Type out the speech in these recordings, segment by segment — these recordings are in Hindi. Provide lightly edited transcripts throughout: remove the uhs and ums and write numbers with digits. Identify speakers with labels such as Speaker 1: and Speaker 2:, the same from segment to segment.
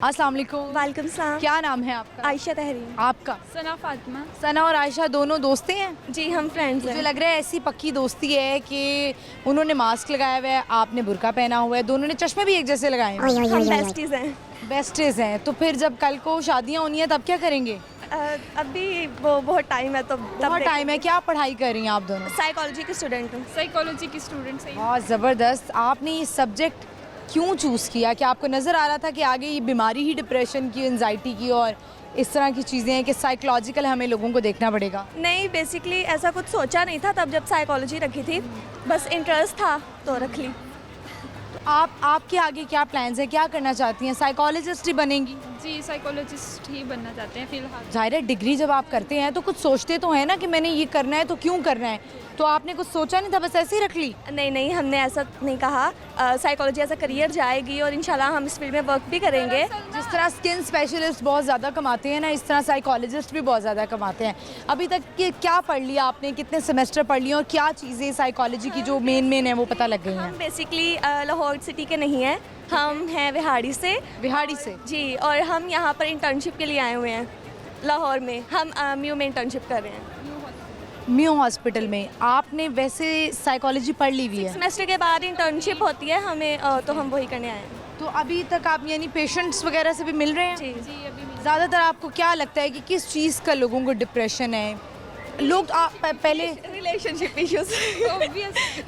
Speaker 1: अस्सलाम वालेकुम।
Speaker 2: वालेकुम सलाम।
Speaker 1: क्या नाम है आपका?
Speaker 2: आयशा तहरीन।
Speaker 1: आपका?
Speaker 3: सना फातिमा।
Speaker 1: सना और आयशा दोनों दोस्तें हैं?
Speaker 2: जी हम फ्रेंड्स
Speaker 1: मुझे
Speaker 2: हैं।
Speaker 1: लग रहा है ऐसी पक्की दोस्ती है कि उन्होंने मास्क लगाया हुआ है, आपने बुर्का पहना हुआ है, दोनों ने चश्मे भी एक जैसे लगाए हैं।
Speaker 2: हम बेस्टीज हैं।
Speaker 1: बेस्टेज हैं। तो फिर जब कल को शादियाँ होनी है तब क्या करेंगे?
Speaker 2: अभी वो बहुत टाइम है तो
Speaker 1: बहुत टाइम है। क्या पढ़ाई कर रही हैं आप दोनों?
Speaker 2: साइकोलॉजी के स्टूडेंट हूँ।
Speaker 3: साइकोलॉजी की स्टूडेंट सही।
Speaker 1: बहुत ज़बरदस्त। आपने ये सब्जेक्ट क्यों चूज़ किया? कि आपको नज़र आ रहा था कि आगे ये बीमारी ही डिप्रेशन की, एंजाइटी की और इस तरह की चीज़ें हैं कि साइकोलॉजिकल हमें लोगों को देखना पड़ेगा?
Speaker 2: नहीं, बेसिकली ऐसा कुछ सोचा नहीं था तब जब साइकोलॉजी रखी थी, बस इंटरेस्ट था तो रख ली।
Speaker 1: तो आपके आगे क्या प्लान्स हैं? क्या करना चाहती हैं? साइकोलॉजिस्ट ही बनेंगी?
Speaker 3: जी साइकोलॉजिस्ट ही बनना चाहते हैं फिलहाल।
Speaker 1: ज़ाहिर है डिग्री जब आप करते हैं तो कुछ सोचते तो हैं ना कि मैंने ये करना है तो क्यों करना है, तो आपने कुछ सोचा नहीं था, बस ऐसे ही रख ली?
Speaker 2: नहीं, हमने ऐसा नहीं कहा। साइकोलॉजी एज अ करियर जाएगी और इंशाल्लाह हम इस फील्ड में वर्क भी करेंगे।
Speaker 1: जिस तरह स्किन स्पेशलिस्ट बहुत ज़्यादा कमाते हैं ना, इस तरह साइकोलॉजिस्ट भी बहुत ज़्यादा कमाते हैं। अभी तक के क्या पढ़ लिया आपने? कितने सेमेस्टर पढ़ लिए और क्या चीज़ें साइकोलॉजी की जो मेन है वो पता लग गई हैं?
Speaker 2: हम बेसिकली लाहौर सिटी के नहीं हैं, हम हैं विहाड़ी से।
Speaker 1: बिहाड़ी से?
Speaker 2: जी, और हम यहाँ पर इंटर्नशिप के लिए आए हुए हैं लाहौर में। हम म्यू में इंटर्नशिप कर रहे हैं।
Speaker 1: म्यू हॉस्पिटल में। आपने वैसे साइकोलॉजी पढ़ ली हुई है?
Speaker 2: सेमेस्टर के बाद इंटर्नशिप होती है हमें, तो हम वही करने आए हैं।
Speaker 1: तो अभी तक आप यानी पेशेंट्स वगैरह से भी मिल रहे हैं?
Speaker 2: जी
Speaker 3: जी अभी
Speaker 1: ज़्यादातर आपको क्या लगता है कि किस चीज़ का लोगों को डिप्रेशन है? लोग पहले
Speaker 2: रिलेशनशिप इश्यूज,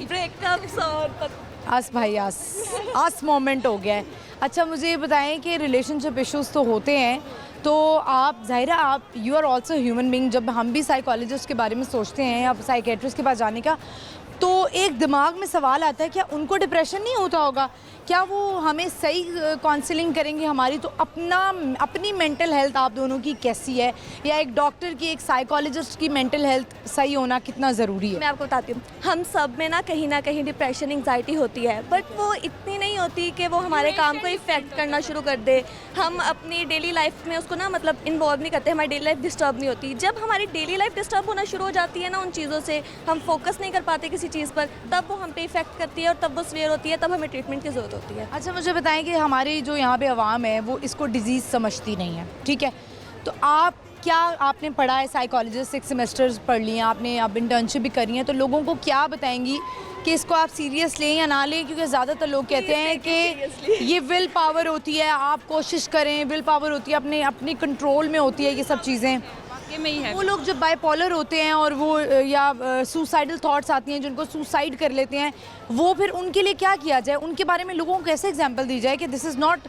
Speaker 2: ब्रेकअप्स और
Speaker 1: आस भाई आस मोमेंट हो गया है। अच्छा मुझे ये बताएं कि रिलेशनशिप इश्यूज तो होते हैं, तो आप ज़ाहिरा आप you are also human being. जब हम भी साइकोलॉजिस्ट के बारे में सोचते हैं या साइकेट्रिस्ट के पास जाने का, तो एक दिमाग में सवाल आता है क्या उनको डिप्रेशन नहीं होता होगा? क्या वो हमें सही काउंसलिंग करेंगे हमारी? तो अपनी मेंटल हेल्थ आप दोनों की कैसी है, या एक डॉक्टर की, एक साइकोलॉजिस्ट की मेंटल हेल्थ सही होना कितना ज़रूरी है?
Speaker 2: मैं आपको बताती हूँ, हम सब में ना कहीं डिप्रेशन एंजाइटी होती है, बट वो इतनी नहीं होती कि वो हमारे काम को इफेक्ट करना शुरू कर दे। हम अपनी डेली लाइफ में उसको ना मतलब इन्वॉल्व नहीं करते, हमारी डेली लाइफ डिस्टर्ब नहीं होती। जब हमारी डेली लाइफ डिस्टर्ब होना शुरू हो जाती है ना उन चीज़ों से, हम फोकस नहीं कर पाते किसी चीज़ पर, तब वो हम पे इफेक्ट करती है और तब वो सीवियर होती है, तब हमें ट्रीटमेंट की ज़रूरत होती है।
Speaker 1: अच्छा मुझे बताएं कि हमारी जो यहाँ पे आवाम है वो इसको डिजीज़ समझती नहीं है, ठीक है? तो आपने पढ़ा है, साइकोलॉजिस्ट 6 सेमेस्टर्स पढ़ लिए हैं आपने, अब इंटर्नशिप भी करी है, तो लोगों को क्या बताएंगी कि इसको आप सीरियस लें या ना लें? क्योंकि ज़्यादातर लोग कहते हैं कि ये विल पावर होती है, आप कोशिश करें, विल पावर होती है, अपनी कंट्रोल में होती है ये सब चीज़ें।
Speaker 3: में ही है।
Speaker 1: वो लोग जब बाइपोलर होते हैं और वो या सुसाइडल थॉट्स आती हैं, जिनको सुसाइड कर लेते हैं, वो फिर उनके लिए क्या किया जाए? उनके बारे में लोगों को कैसे एग्जांपल दी जाए कि this is not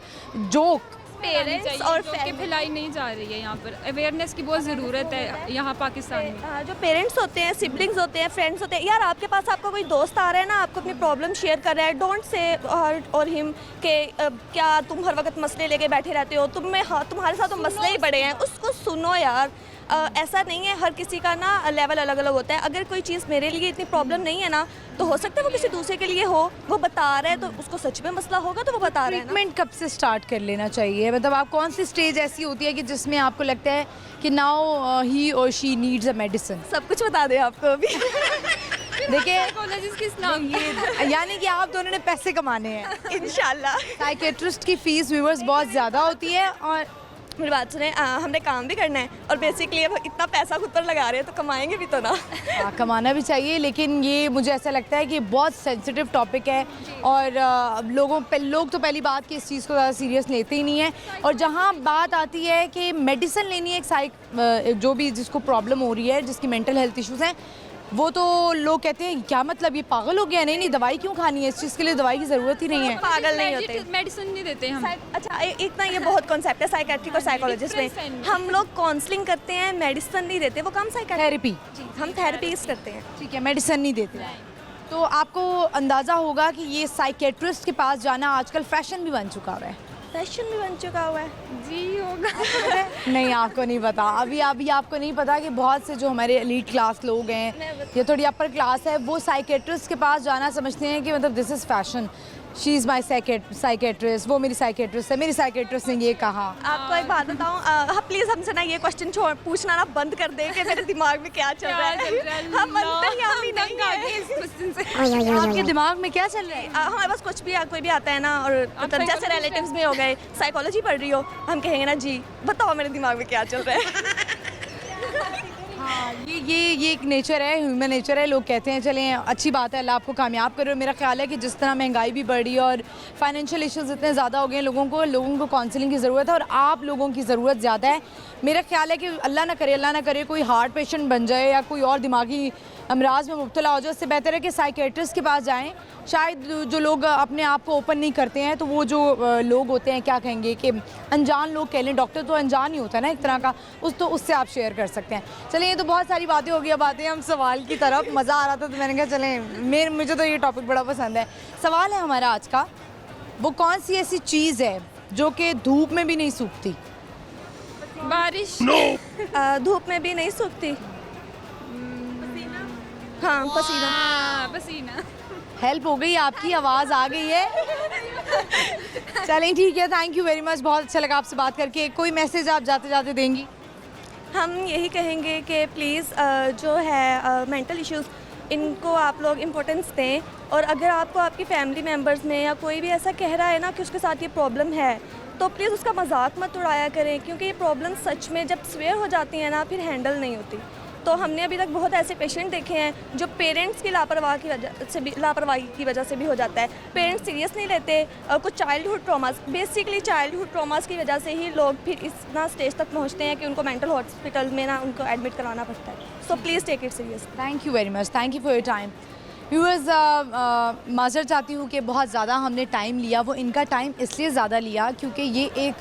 Speaker 1: joke?
Speaker 2: Parents और
Speaker 3: फैलाई नहीं जा रही है, यहाँ पर अवेयरनेस की बहुत ज़रूरत है यहाँ पाकिस्तान में।
Speaker 2: जो पेरेंट्स होते हैं, सिबलिंग्स होते हैं, फ्रेंड्स होते हैं, यार आपके पास आपका कोई दोस्त आ रहा है ना, आपको अपनी प्रॉब्लम शेयर कर रहा है, डोंट से हर और हिम के क्या तुम हर वक्त मसले लेके बैठे रहते हो, तुम्हारे साथ तो मसले ही बड़े हैं। उसको सुनो यार। ऐसा नहीं है, हर किसी का ना लेवल अलग अलग होता है। अगर कोई चीज़ मेरे लिए इतनी प्रॉब्लम नहीं है ना, तो हो सकता है वो किसी दूसरे के लिए हो। वो बता रहा है तो उसको सच में मसला होगा, तो वो बता रहा है ना।
Speaker 1: ट्रीटमेंट कब से स्टार्ट कर लेना चाहिए? मतलब आप कौन सी स्टेज ऐसी होती है कि जिसमें आपको लगता है कि नाउ ही और शी नीड्स अ मेडिसिन?
Speaker 2: सब कुछ बता दें आपको अभी।
Speaker 1: देखिए
Speaker 3: साइकोलॉजिस्ट किस नाम
Speaker 1: ये यानी कि आप दोनों ने पैसे कमाने हैं।
Speaker 2: इंशाल्लाह।
Speaker 1: साइकेट्रिस्ट की फ़ीस व्यूअर्स बहुत ज़्यादा होती है, और
Speaker 2: मेरी बात सुने, हमने काम भी करना है और बेसिकली अब इतना पैसा खुद पर लगा रहे हैं तो कमाएंगे भी तो ना।
Speaker 1: कमाना भी चाहिए, लेकिन ये मुझे ऐसा लगता है कि बहुत सेंसिटिव टॉपिक है और लोग तो पहली बात कि इस चीज़ को ज़्यादा सीरियस लेते ही नहीं है। और जहाँ बात आती है कि मेडिसिन लेनी है, एक जो भी जिसको प्रॉब्लम हो रही है, जिसकी मेंटल हेल्थ इश्यूज़ हैं, वो तो लोग कहते हैं क्या मतलब ये पागल हो गया? नहीं दवाई क्यों खानी है, इस चीज़ के लिए दवाई की ज़रूरत ही नहीं है।
Speaker 2: पागल नहीं होते,
Speaker 3: मेडिसिन नहीं देते हम।
Speaker 2: अच्छा एक ना ये बहुत कॉन्सेप्ट है साइकेट्रिक और साइकोलॉजिस्ट में। हम लोग काउंसलिंग करते हैं, मेडिसिन नहीं देते, वो काम साइकेट्रिक।
Speaker 1: थेरेपी?
Speaker 2: जी, हम थेरेपीज करते हैं।
Speaker 1: ठीक है, मेडिसिन नहीं देते। तो आपको अंदाज़ा होगा कि ये साइकेट्रिस्ट के पास जाना आजकल फैशन भी बन चुका हुआ है।
Speaker 2: फैशन भी बन चुका हुआ है।
Speaker 3: जी होगा।
Speaker 1: नहीं आपको नहीं पता, अभी आपको नहीं पता कि बहुत से जो हमारे एलीट क्लास लोग हैं या थोड़ी अपर क्लास है, वो साइकेट्रिस्ट के पास जाना समझते हैं कि मतलब this is fashion. She is my psychiatrist, वो मेरी साइकेट्रिस्ट है, मेरी साइकेट्रिस्ट ने ये कहा।
Speaker 2: आपको एक बात बताऊं, हाँ प्लीज़ हमसे ना ये क्वेश्चन पूछना ना बंद कर दें कि मेरे दिमाग में क्या चल रहा है। हम अंतर्यामी नहीं है
Speaker 3: इस क्वेश्चन से।
Speaker 1: आपके दिमाग में क्या चल रहा है?
Speaker 2: हमारे पास कुछ भी कोई भी आता है ना, और मतलब जैसे रिलेटिव्स में हो गए, साइकोलॉजी पढ़ रही हो, हम कहेंगे ना जी बताओ मेरे दिमाग में क्या चल रहा है।
Speaker 1: हाँ, ये एक नेचर है, ह्यूमन नेचर है। लोग कहते हैं चलें अच्छी बात है, अल्लाह आपको कामयाब करे। मेरा ख्याल है कि जिस तरह महंगाई भी बढ़ रही है और फाइनेंशियल इश्यूज इतने ज़्यादा हो गए हैं, लोगों को काउंसलिंग की ज़रूरत है और आप लोगों की ज़रूरत ज़्यादा है। मेरा ख्याल है कि अल्लाह ना करे कोई हार्ट पेशेंट बन जाए या कोई और दिमागी अमराज में मुब्तला हो जाए। उससे बेहतर है कि साइकेट्रिस्ट के पास जाएँ। शायद जो लोग अपने आप को ओपन नहीं करते हैं, तो वो जो लोग होते हैं, क्या कहेंगे कि अनजान लोग कह लें, डॉक्टर तो अनजान ही होता है ना एक तरह का, उससे आप शेयर कर सकते हैं। चलिए, ये तो बहुत सारी बातें हो गई, अब आते हैं हम सवाल की तरफ। मज़ा आ रहा था तो मैंने कहा चलें, मुझे तो ये टॉपिक बड़ा पसंद है। सवाल है हमारा आज का, वो कौन सी ऐसी चीज़ है जो कि धूप में भी नहीं सूखती?
Speaker 3: बारिश।
Speaker 2: धूप में भी नहीं सूखती। हाँ, पसीना।
Speaker 3: पसीना।
Speaker 1: हेल्प हो गई, आपकी आवाज़ आ गई है। चलें ठीक है, थैंक यू वेरी मच, बहुत अच्छा लगा आपसे बात करके। कोई मैसेज आप जाते जाते देंगी?
Speaker 2: हम यही कहेंगे कि प्लीज़ जो है मेंटल इश्यूज़, इनको आप लोग इम्पोर्टेंस दें। और अगर आपको आपकी फैमिली मेम्बर्स में या कोई भी ऐसा कह रहा है ना कि उसके साथ ये प्रॉब्लम है, तो प्लीज़ उसका मजाक मत उड़ाया करें, क्योंकि ये प्रॉब्लम सच में जब स्वेयर हो जाती हैं ना, फिर हैंडल नहीं होती। तो हमने अभी तक बहुत ऐसे पेशेंट देखे हैं जो पेरेंट्स की लापरवाही की वजह से भी हो जाता है। पेरेंट्स सीरियस नहीं लेते, कुछ childhood traumas, basically childhood traumas की वजह से ही लोग फिर इस ना स्टेज तक पहुंचते हैं कि उनको मेंटल हॉस्पिटल में ना उनको एडमिट कराना पड़ता है। So please take it serious.
Speaker 1: Thank you very much, thank you for your time. Viewers, माजर चाहती हूँ कि बहुत ज़्यादा हमने टाइम लिया। वो इनका टाइम इसलिए ज़्यादा लिया क्योंकि ये एक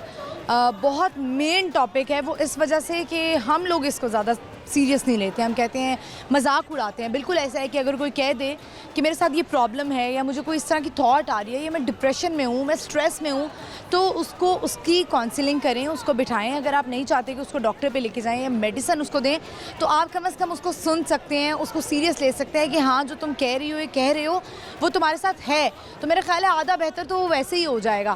Speaker 1: बहुत मेन टॉपिक है। वो इस वजह से कि हम लोग इसको ज़्यादा सीरियस नहीं लेते, हम कहते हैं, मजाक उड़ाते हैं। बिल्कुल ऐसा है कि अगर कोई कह दे कि मेरे साथ ये प्रॉब्लम है या मुझे कोई इस तरह की थॉट आ रही है या मैं डिप्रेशन में हूँ, मैं स्ट्रेस में हूँ, तो उसकी काउंसलिंग करें, उसको बिठाएं। अगर आप नहीं चाहते कि उसको डॉक्टर पे लेके जाएं या मेडिसिन उसको दें, तो आप कम से कम उसको सुन सकते हैं, उसको सीरियस ले सकते हैं कि हाँ जो तुम कह रही हो, ये कह रहे हो, वो तुम्हारे साथ है। तो मेरा ख्याल है आधा बेहतर तो वो वैसे ही हो जाएगा।